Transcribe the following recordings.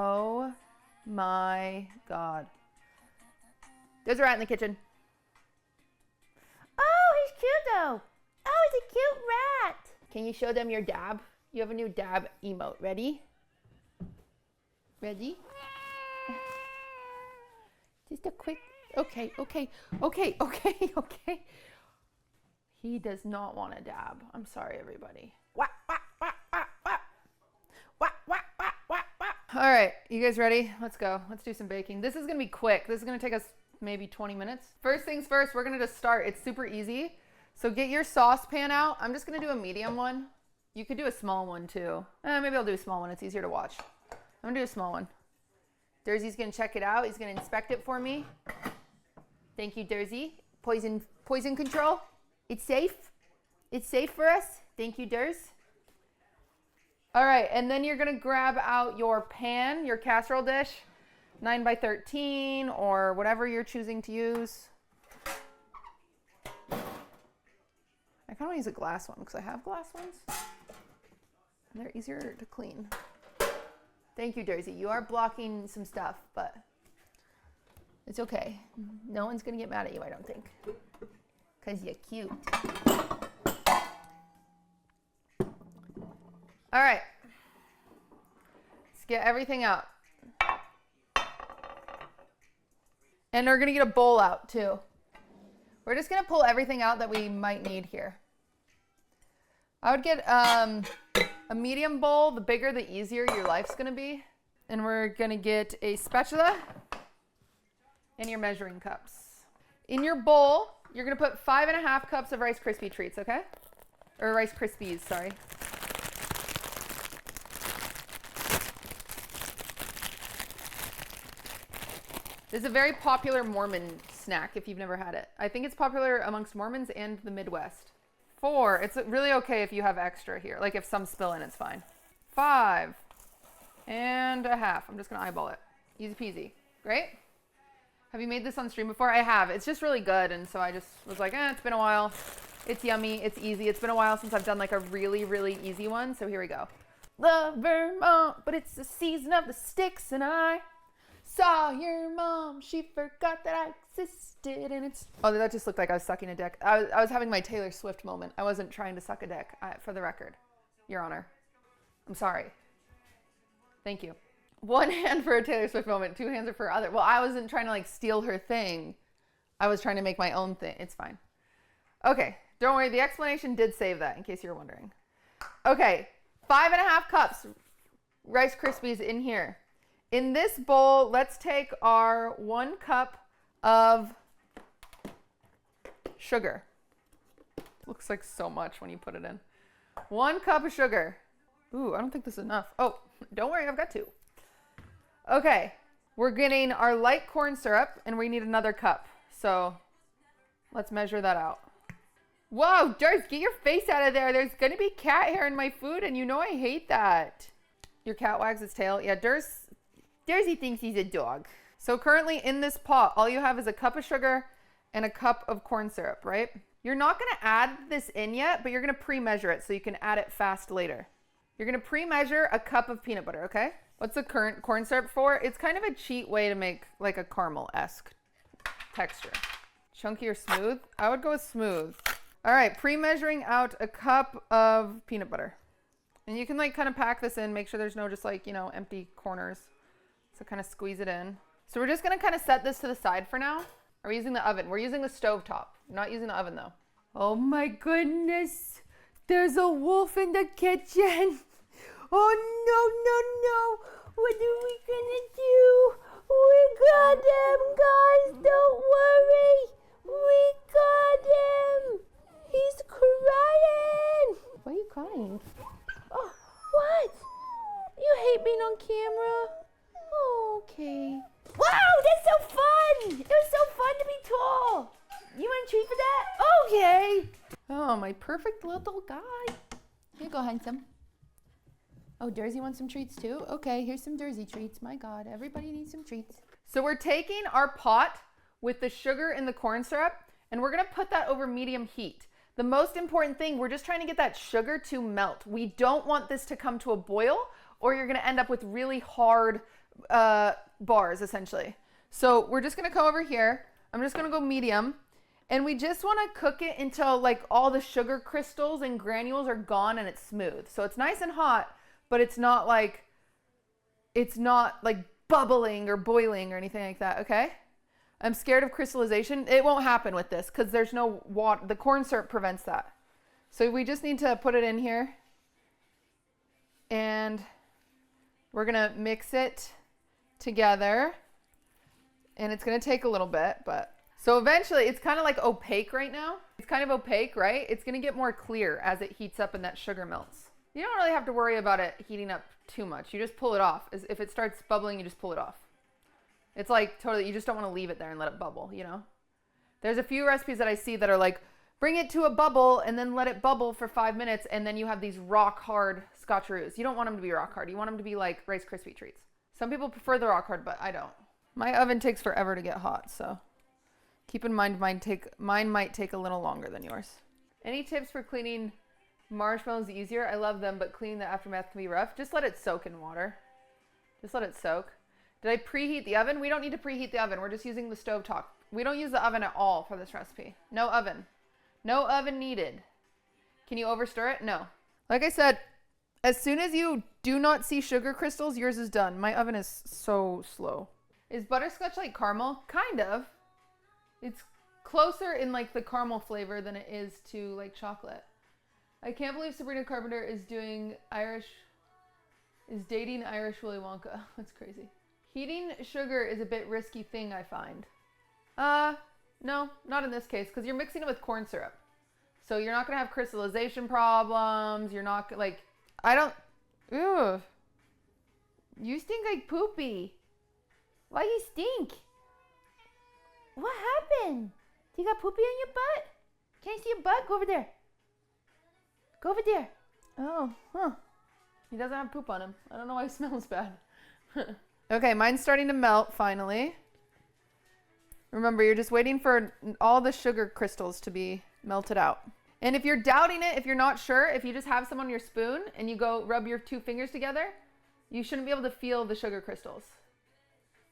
Oh my God. There's a rat in the kitchen. Oh, he's cute though. Oh, he's a cute rat. Can you show them your dab? You have a new dab emote. Ready? Ready? Just a quick, okay. He does not want to dab. I'm sorry, everybody. Wah, wah, wah, wah, wah. Wah, wah, wah, wah, wah. All right, you guys ready? Let's go. Let's do some baking. This is gonna be quick. This is gonna take us maybe 20 minutes. First things first, we're gonna just start. It's super easy. So get your saucepan out. I'm just gonna do a medium one. You could do a small one too. Maybe I'll do a small one. It's easier to watch. I'm gonna do a small one. Durzy's gonna check it out. He's gonna inspect it for me. Thank you, Durzy. Poison control. It's safe. It's safe for us. Thank you, Durs. All right, and then you're gonna grab out your pan, your casserole dish, 9 by 13 or whatever you're choosing to use. I kind of want to use a glass one because I have glass ones. And they're easier to clean. Thank you, Durzy. You are blocking some stuff, but it's okay. No one's gonna get mad at you, I don't think. Because you're cute. All right. Let's get everything out. And we're gonna get a bowl out too. We're just gonna pull everything out that we might need here. I would get a medium bowl. The bigger, the easier your life's gonna be. And we're gonna get a spatula and your measuring cups. In your bowl, you're gonna put 5.5 cups of Rice Krispie treats, okay? Or Rice Krispies, sorry. This is a very popular Mormon snack if you've never had it. I think it's popular amongst Mormons and the Midwest. 4, it's really okay if you have extra here. Like if some spill in, it's fine. 5.5. I'm just gonna eyeball it. Easy peasy. Great. Have you made this on stream before? I have. It's just really good. And so I just was like, it's been a while. It's yummy. It's easy. It's been a while since I've done like a really, really easy one. So here we go. Love Vermont, but it's the season of the sticks, and I saw your mom. She forgot that I existed, and it's... Oh, that just looked like I was sucking a dick. I was having my Taylor Swift moment. I wasn't trying to suck a dick, for the record. Your Honor. I'm sorry. Thank you. 1 hand for a Taylor Swift moment. 2 hands are for other. Well, I wasn't trying to like steal her thing. I was trying to make my own thing. It's fine. Okay. Don't worry. The explanation did save that in case you were wondering. Okay. 5.5 cups Rice Krispies in here. In this bowl, let's take our 1 cup of sugar. Looks like so much when you put it in. 1 cup of sugar. Ooh, I don't think this is enough. Oh, don't worry, I've got 2. Okay, we're getting our light corn syrup, and we need another cup. So let's measure that out. Whoa, Durs, get your face out of there. There's gonna be cat hair in my food, and you know I hate that. Your cat wags its tail. Yeah, Durzy thinks he's a dog. So currently in this pot, all you have is a cup of sugar and a cup of corn syrup, right? You're not gonna add this in yet, but you're gonna pre-measure it so you can add it fast later. You're gonna pre-measure a cup of peanut butter, okay? What's the current corn syrup for? It's kind of a cheat way to make like a caramel-esque texture. Chunky or smooth? I would go with smooth. All right, pre-measuring out a cup of peanut butter. And you can like kind of pack this in, make sure there's no just like, you know, empty corners. So kind of squeeze it in. So we're just gonna kind of set this to the side for now. Are we using the oven? We're using the stove top. We're not using the oven though. Oh my goodness. There's a wolf in the kitchen. Oh no. What are we gonna do? We got him, guys. Don't worry. We got him. He's crying. Why are you crying? Oh, what? You hate being on camera? Oh, okay. Wow, that's so fun. It was so fun to be tall. You want a treat for that? Okay. Oh, my perfect little guy. Here you go, handsome. Oh, Durzy wants some treats too? Okay, here's some Durzy treats. My God, everybody needs some treats. So we're taking our pot with the sugar and the corn syrup, and we're gonna put that over medium heat. The most important thing, we're just trying to get that sugar to melt. We don't want this to come to a boil, or you're gonna end up with really hard bars essentially. So we're just gonna come over here. I'm just gonna go medium, and we just wanna cook it until like all the sugar crystals and granules are gone and it's smooth. So it's nice and hot, but it's not like bubbling or boiling or anything like that, okay? I'm scared of crystallization. It won't happen with this because there's no water. The corn syrup prevents that. So we just need to put it in here, and we're gonna mix it together, and it's gonna take a little bit, but so eventually it's kind of like opaque right now. It's kind of opaque, right? It's gonna get more clear as it heats up and that sugar melts. You don't really have to worry about it heating up too much. You just pull it off. If it starts bubbling, you just pull it off. It's like totally, you just don't want to leave it there and let it bubble, you know? There's a few recipes that I see that are like, bring it to a bubble and then let it bubble for 5 minutes, and then you have these rock hard scotcheroos. You don't want them to be rock hard. You want them to be like Rice Krispie treats. Some people prefer the rock hard, but I don't. My oven takes forever to get hot, so keep in mind mine might take a little longer than yours. Any tips for cleaning marshmallows easier? I love them, but cleaning the aftermath can be rough. Just let it soak in water. Just let it soak. Did I preheat the oven? We don't need to preheat the oven. We're just using the stovetop. We don't use the oven at all for this recipe. No oven. No oven needed. Can you overstir it? No. Like I said, as soon as you do not see sugar crystals, yours is done. My oven is so slow. Is butterscotch like caramel? Kind of. It's closer in like the caramel flavor than it is to like chocolate. I can't believe Sabrina Carpenter is dating Irish Willy Wonka. That's crazy. Heating sugar is a bit risky thing, I find. No, not in this case, because you're mixing it with corn syrup. So you're not going to have crystallization problems. You're not like, ew. You stink like poopy. Why you stink? What happened? You got poopy on your butt? Can I see your butt? Go over there. Go over there. Oh, huh. He doesn't have poop on him. I don't know why he smells bad. Okay, mine's starting to melt finally. Remember, you're just waiting for all the sugar crystals to be melted out. And if you're doubting it, if you're not sure, if you just have some on your spoon and you go rub your 2 fingers together, you shouldn't be able to feel the sugar crystals.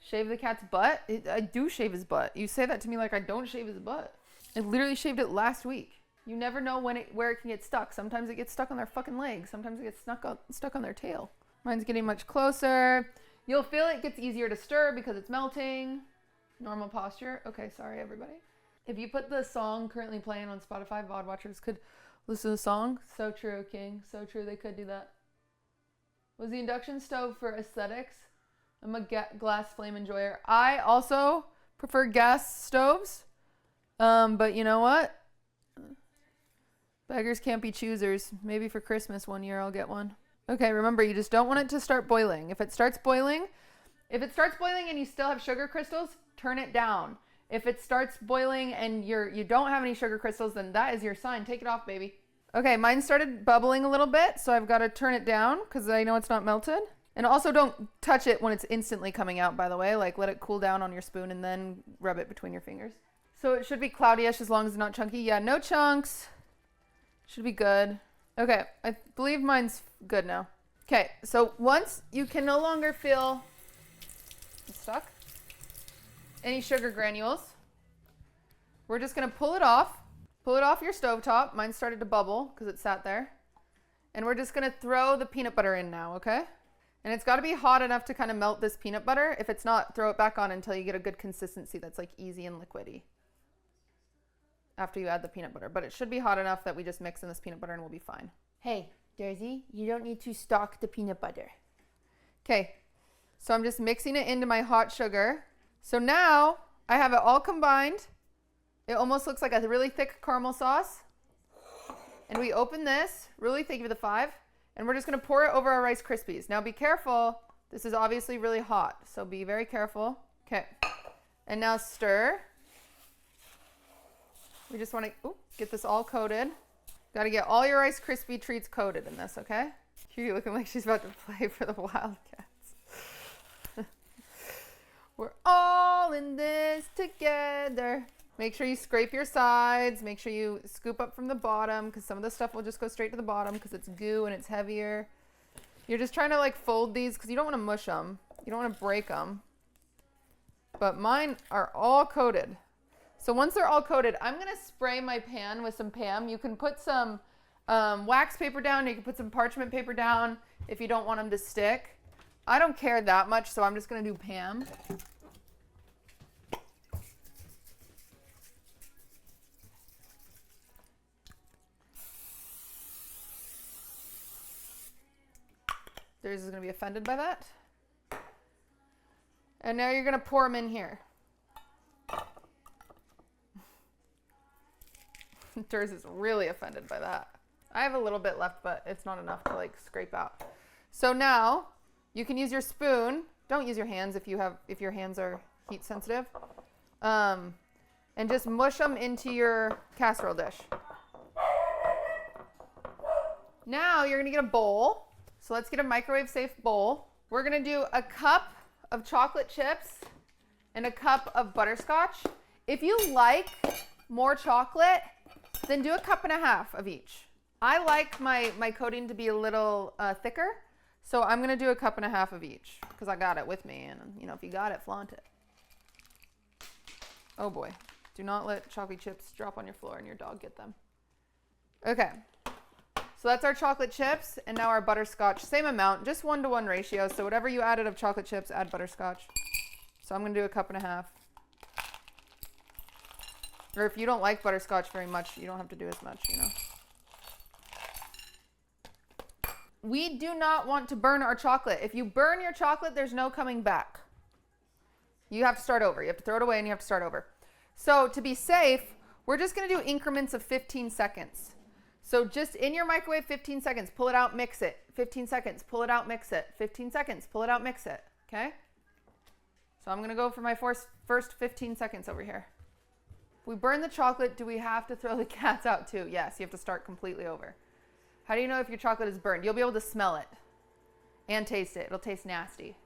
Shave the cat's butt? I do shave his butt. You say that to me like I don't shave his butt. I literally shaved it last week. You never know where it can get stuck. Sometimes it gets stuck on their fucking legs. Sometimes it gets stuck on their tail. Mine's getting much closer. You'll feel it gets easier to stir because it's melting. Normal posture. Okay, sorry everybody. If you put the song currently playing on Spotify, VOD watchers could listen to the song. So true, King. So true, they could do that. Was the induction stove for aesthetics? I'm a glass flame enjoyer. I also prefer gas stoves. But you know what? Beggars can't be choosers. Maybe for Christmas one year I'll get one. Okay, remember, you just don't want it to start boiling. If it starts boiling and you still have sugar crystals, turn it down. If it starts boiling and you don't have any sugar crystals, then that is your sign. Take it off, baby. Okay, mine started bubbling a little bit, so I've got to turn it down because I know it's not melted. And also don't touch it when it's instantly coming out, by the way. Like, let it cool down on your spoon and then rub it between your fingers. So it should be cloudyish as long as it's not chunky. Yeah, no chunks. Should be good. Okay, I believe mine's good now. Okay, so once you can no longer feel stuck any sugar granules, we're just gonna pull it off your stovetop. Mine started to bubble because it sat there. And we're just gonna throw the peanut butter in now, okay? And it's gotta be hot enough to kind of melt this peanut butter. If it's not, throw it back on until you get a good consistency that's like easy and liquidy after you add the peanut butter. But it should be hot enough that we just mix in this peanut butter and we'll be fine. Hey, Daisy, you don't need to stock the peanut butter. Okay, so I'm just mixing it into my hot sugar. So now I have it all combined. It almost looks like a really thick caramel sauce. And we open this, really thick with the 5, and we're just gonna pour it over our Rice Krispies. Now be careful, this is obviously really hot, so be very careful. Okay, and now stir. We just wanna get this all coated. Gotta get all your Rice Krispie treats coated in this, okay? You're looking like she's about to play for the Wildcats. We're all in this together. Make sure you scrape your sides. Make sure you scoop up from the bottom because some of the stuff will just go straight to the bottom because it's goo and it's heavier. You're just trying to like fold these because you don't want to mush them. You don't want to break them. But mine are all coated. So once they're all coated, I'm going to spray my pan with some Pam. You can put some wax paper down. You can put some parchment paper down if you don't want them to stick. I don't care that much, so I'm just going to do Pam. Theirs is going to be offended by that. And now you're going to pour them in here. Durs is really offended by that. I have a little bit left, but it's not enough to like scrape out. So now you can use your spoon. Don't use your hands if your hands are heat sensitive. And just mush them into your casserole dish. Now you're going to get a bowl. So let's get a microwave safe bowl. We're going to do a cup of chocolate chips and a cup of butterscotch. If you like more chocolate, then do a cup and a half of each. I like my coating to be a little thicker, so I'm gonna do a cup and a half of each because I got it with me, and you know, if you got it, flaunt it. Oh boy, do not let chocolate chips drop on your floor and your dog get them. Okay, so that's our chocolate chips, and now our butterscotch, same amount, just 1-to-1 ratio, so whatever you added of chocolate chips, add butterscotch. So I'm gonna do a cup and a half. Or if you don't like butterscotch very much, you don't have to do as much, you know. We do not want to burn our chocolate. If you burn your chocolate, there's no coming back. You have to start over. You have to throw it away and you have to start over. So to be safe, we're just going to do increments of 15 seconds. So just in your microwave, 15 seconds, pull it out, mix it. 15 seconds, pull it out, mix it. 15 seconds, pull it out, mix it. Okay? So I'm going to go for my first 15 seconds over here. If we burn the chocolate, do we have to throw the cats out too? Yes, you have to start completely over. How do you know if your chocolate is burned? You'll be able to smell it and taste it. It'll taste nasty.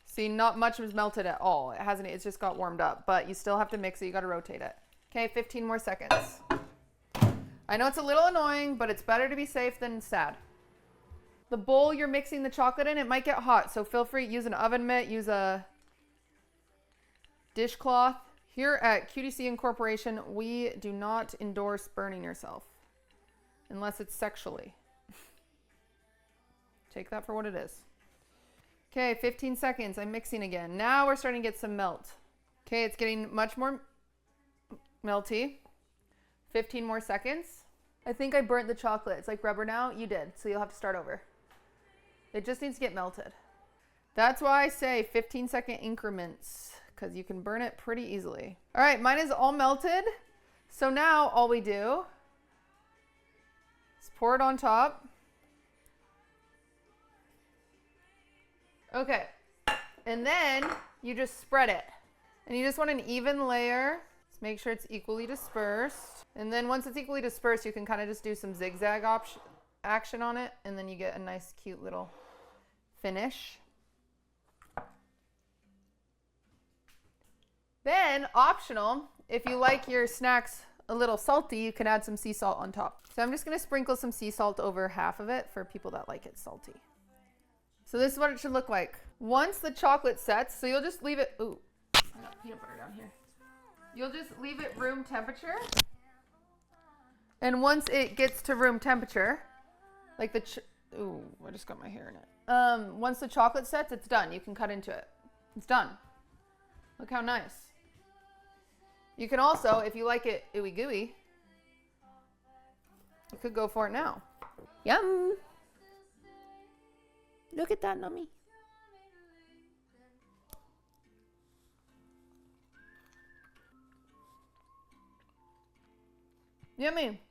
See, not much was melted at all. It hasn't, it's just got warmed up, but you still have to mix it. You got to rotate it. Okay, 15 more seconds. I know it's a little annoying, but it's better to be safe than sad. The bowl you're mixing the chocolate in, it might get hot, so feel free, use an oven mitt, use a dishcloth. Here at QTC Incorporation, we do not endorse burning yourself unless it's sexually. Take that for what it is. Okay, 15 seconds. I'm mixing again. Now we're starting to get some melt. Okay, it's getting much more melty. 15 more seconds. I think I burnt the chocolate. It's like rubber now. You did, so you'll have to start over. It just needs to get melted. That's why I say 15-second increments, because you can burn it pretty easily. All right, mine is all melted. So now all we do is pour it on top. Okay, and then you just spread it. And you just want an even layer. Just make sure it's equally dispersed. And then once it's equally dispersed, you can kind of just do some zigzag action on it, and then you get a nice, cute little finish. Then, optional, if you like your snacks a little salty, you can add some sea salt on top. So I'm just going to sprinkle some sea salt over half of it for people that like it salty. So this is what it should look like. Once the chocolate sets, so you'll just leave it, ooh, I got peanut butter down here. You'll just leave it room temperature. And once it gets to room temperature, like ooh, I just got my hair in it. Once the chocolate sets, it's done. You can cut into it. It's done. Look how nice. You can also, if you like it ooey gooey, you could go for it now. Yum. Look at that, Nummy. Yummy.